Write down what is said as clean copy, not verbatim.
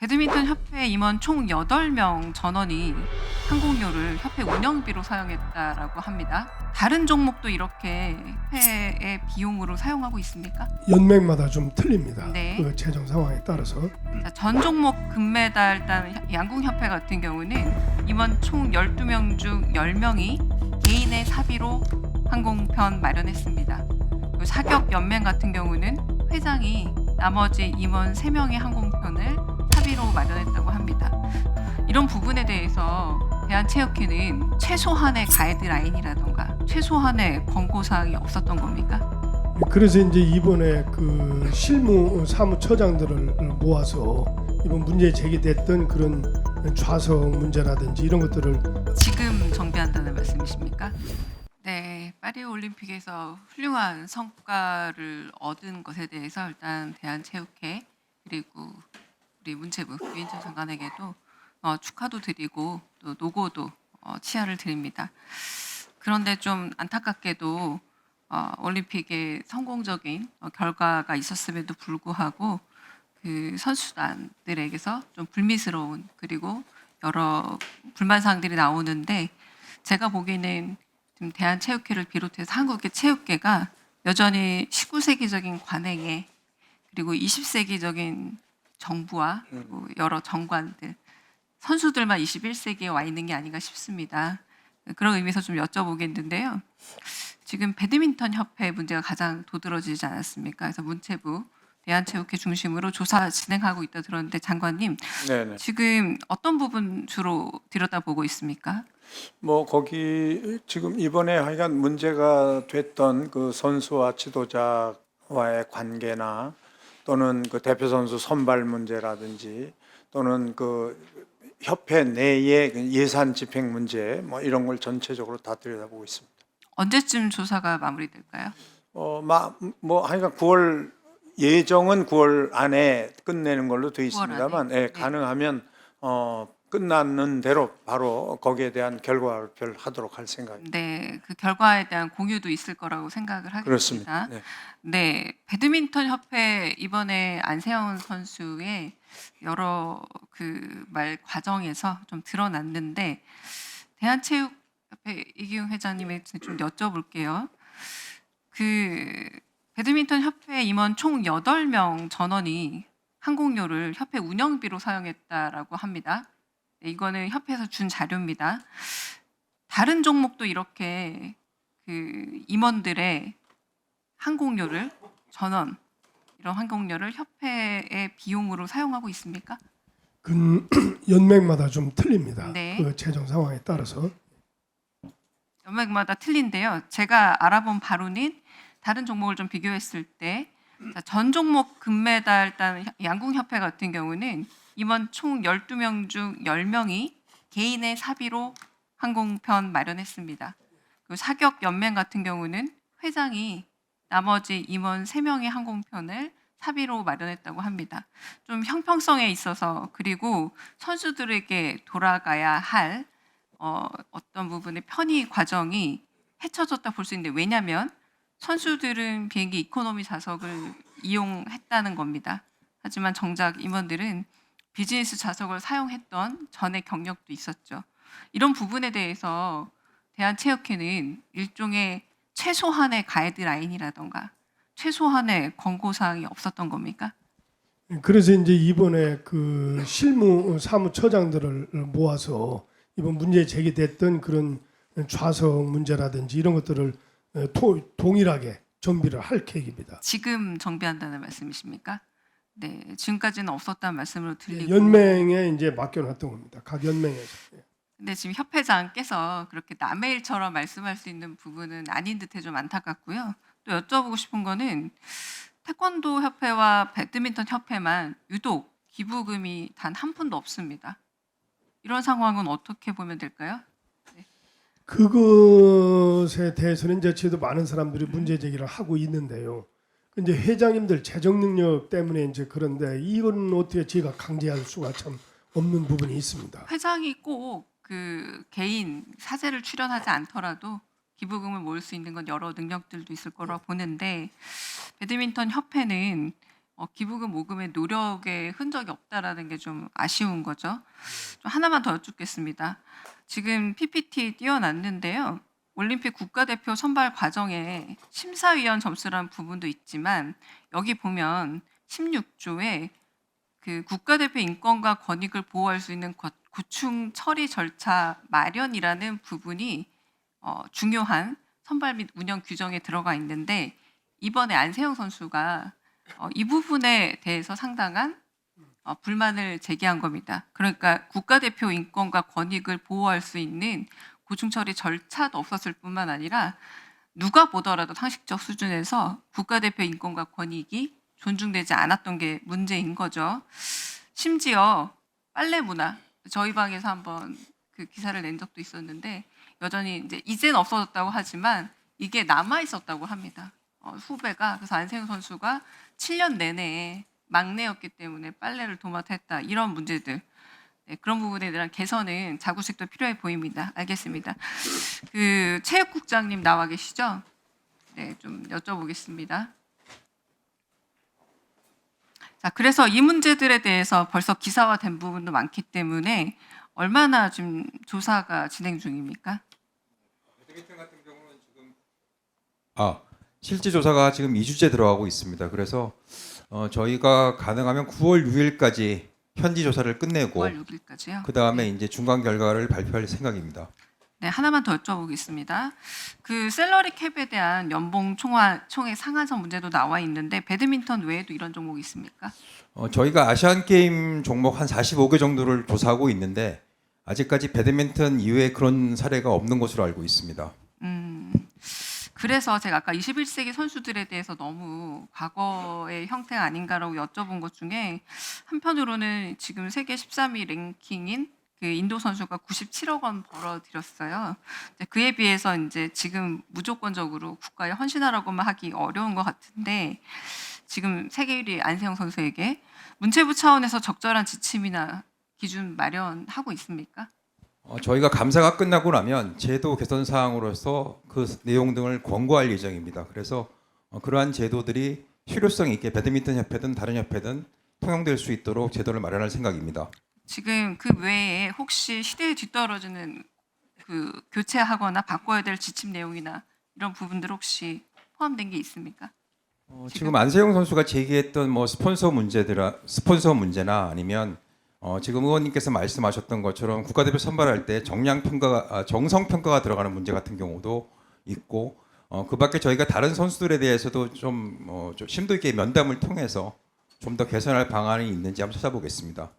배드민턴 협회 임원 총 8명 전원이 항공료를 협회 운영비로 사용했다라고 합니다. 다른 종목도 이렇게 협회의 비용으로 사용하고 있습니까? 연맹마다 좀 틀립니다. 네. 그 재정 상황에 따라서. 자, 전 종목 금메달 딴 양궁협회 같은 경우는 임원 총 12명 중 10명이 개인의 사비로 항공편 마련했습니다. 그리고 사격연맹 같은 경우는 회장이 나머지 임원 3명의 항공편을 사비로 마련했다고 합니다. 이런 부분에 대해서 대한체육회는 최소한의 가이드라인이라던가 최소한의 권고사항이 없었던 겁니까? 그래서 이제 이번에 그 실무 사무처장들을 모아서 이번 문제 제기됐던 그런 좌석 문제라든지 이런 것들을 지금 정비한다는 말씀이십니까? 네, 파리 올림픽에서 훌륭한 성과를 얻은 것에 대해서 일단 대한체육회 그리고 우리 문체부 유인철 장관에게도 축하도 드리고 또 노고도 치하를 드립니다. 그런데 좀 안타깝게도 올림픽에 성공적인 결과가 있었음에도 불구하고 그 선수단들에게서 좀 불미스러운 그리고 여러 불만 사항들이 나오는데 제가 보기에는 지금 대한체육회를 비롯해서 한국의 체육계가 여전히 19세기적인 관행에 그리고 20세기적인 정부와 그리고 여러 정관들 선수들만 21세기에 와 있는 게 아닌가 싶습니다. 그런 의미에서 좀 여쭤보겠는데요. 지금 배드민턴 협회 문제가 가장 도드라지지 않았습니까? 그래서 문체부, 대한체육회 중심으로 조사 진행하고 있다 들었는데 장관님, 네네. 지금 어떤 부분 주로 들여다보고 있습니까? 뭐 거기 지금 이번에 하여간 문제가 됐던 그 선수와 지도자와의 관계나 또는 그 대표 선수 선발 문제라든지 또는 그 협회 내의 그 예산 집행 문제 뭐 이런 걸 전체적으로 다 들여다보고 있습니다. 언제쯤 조사가 마무리될까요? 뭐 하여간 9월 예정은 9월 안에 끝내는 걸로 되어 9월 있습니다만, 안에? 예, 네. 가능하면 끝나는 대로 바로 거기에 대한 결과 발표를 하도록 할 생각입니다. 네, 그 결과에 대한 공유도 있을 거라고 생각을 하겠습니다. 그렇습니다. 네. 네, 배드민턴 협회 이번에 안세영 선수의 여러 그 말 과정에서 좀 드러났는데 대한체육협회 이기용 회장님에게 좀 여쭤볼게요. 그 배드민턴 협회 임원 총 8명 전원이 항공료를 협회 운영비로 사용했다라고 합니다. 네, 이거는 협회에서 준 자료입니다. 다른 종목도 이렇게 그 임원들의 항공료를 전원 이런 항공료를 협회의 비용으로 사용하고 있습니까? 그 연맹마다 좀 틀립니다. 네. 그 재정 상황에 따라서. 연맹마다 틀린데요. 제가 알아본 바로는 다른 종목을 좀 비교했을 때 전 종목 금메달 딴 양궁협회 같은 경우는 임원 총 12명 중 10명이 개인의 사비로 항공편 마련했습니다. 그리고 사격연맹 같은 경우는 회장이 나머지 임원 3명의 항공편을 사비로 마련했다고 합니다. 좀 형평성에 있어서 그리고 선수들에게 돌아가야 할 어떤 부분의 편의 과정이 해쳐졌다 볼 수 있는데 왜냐하면 선수들은 비행기 이코노미 좌석을 이용했다는 겁니다. 하지만 정작 임원들은 비즈니스 좌석을 사용했던 전의 경력도 있었죠. 이런 부분에 대해서 대한체육회는 일종의 최소한의 가이드라인이라던가 최소한의 권고사항이 없었던 겁니까? 그래서 이제 이번에 그 실무 사무처장들을 모아서 이번 문제 제기됐던 그런 좌석 문제라든지 이런 것들을 동일하게 정비를 할 계획입니다. 지금 정비한다는 말씀이십니까? 네, 지금까지는 없었다는 말씀으로 들리고 연맹에 이제 맡겨놨던 겁니다. 각 연맹에서. 근데 지금 협회장께서 그렇게 남의 일처럼 말씀할 수 있는 부분은 아닌 듯해 좀 안타깝고요. 또 여쭤보고 싶은 거는 태권도 협회와 배드민턴 협회만 유독 기부금이 단 한 푼도 없습니다. 이런 상황은 어떻게 보면 될까요? 그것에 대해서는 이제 저도 많은 사람들이 문제 제기를 하고 있는데요. 근데 회장님들 재정 능력 때문에 이제 그런데 이건 어떻게 제가 강제할 수가 참 없는 부분이 있습니다. 회장이 꼭 그 개인 사재를 출연하지 않더라도 기부금을 모을 수 있는 건 여러 능력들도 있을 거라고 보는데 배드민턴 협회는 기부금 모금의 노력의 흔적이 없다라는 게 좀 아쉬운 거죠. 좀 하나만 더 여쭙겠습니다. 지금 PPT 띄워놨는데요. 올림픽 국가대표 선발 과정에 심사위원 점수라는 부분도 있지만 여기 보면 16조에 그 국가대표 인권과 권익을 보호할 수 있는 고충 처리 절차 마련이라는 부분이 중요한 선발 및 운영 규정에 들어가 있는데 이번에 안세영 선수가 이 부분에 대해서 상당한 불만을 제기한 겁니다. 그러니까 국가대표 인권과 권익을 보호할 수 있는 고충 처리 절차도 없었을 뿐만 아니라 누가 보더라도 상식적 수준에서 국가대표 인권과 권익이 존중되지 않았던 게 문제인 거죠. 심지어 빨래 문화, 저희 방에서 한번 그 기사를 낸 적도 있었는데 여전히 이제는 없어졌다고 하지만 이게 남아 있었다고 합니다. 후배가. 그래서 안세영 선수가 7년 내내 막내였기 때문에 빨래를 도맡아 했다. 이런 문제들. 네, 그런 부분에 대한 개선은 자구식도 필요해 보입니다. 알겠습니다. 그 체육국장님 나와 계시죠? 네, 좀 여쭤보겠습니다. 자, 그래서 이 문제들에 대해서 벌써 기사화된 부분도 많기 때문에 얼마나 지금 조사가 진행 중입니까? 실제 조사가 지금 2주째 들어가고 있습니다. 그래서 저희가 가능하면 9월 6일까지 현지 조사를 끝내고 9월 6일까지요? 그 다음에 이제 중간 결과를 발표할 생각입니다. 네, 하나만 더 여쭤보겠습니다. 그 셀러리 캡에 대한 연봉 총액 상한선 문제도 나와 있는데 배드민턴 외에도 이런 종목이 있습니까? 저희가 아시안 게임 종목 한 45개 정도를 조사하고 있는데 아직까지 배드민턴 이외에 그런 사례가 없는 것으로 알고 있습니다. 그래서 제가 아까 21세기 선수들에 대해서 너무 과거의 형태가 아닌가라고 여쭤본 것 중에 한편으로는 지금 세계 13위 랭킹인 그 인도 선수가 97억 원 벌어들였어요. 그에 비해서 이제 지금 무조건적으로 국가에 헌신하라고만 하기 어려운 것 같은데 지금 세계 1위 안세영 선수에게 문체부 차원에서 적절한 지침이나 기준 마련하고 있습니까? 저희가 감사가 끝나고 나면 제도 개선 사항으로서 그 내용 등을 권고할 예정입니다. 그래서 그러한 제도들이 실효성 있게 배드민턴 협회든 다른 협회든 통용될 수 있도록 제도를 마련할 생각입니다. 지금 그 외에 혹시 시대에 뒤떨어지는 그 교체하거나 바꿔야 될 지침 내용이나 이런 부분들 혹시 포함된 게 있습니까? 지금 안세영 선수가 제기했던 뭐 스폰서 문제나 아니면 지금 의원님께서 말씀하셨던 것처럼 국가대표 선발할 때 정성 평가가 들어가는 문제 같은 경우도 있고 그밖에 저희가 다른 선수들에 대해서도 좀 심도 있게 면담을 통해서 좀 더 개선할 방안이 있는지 한번 찾아보겠습니다.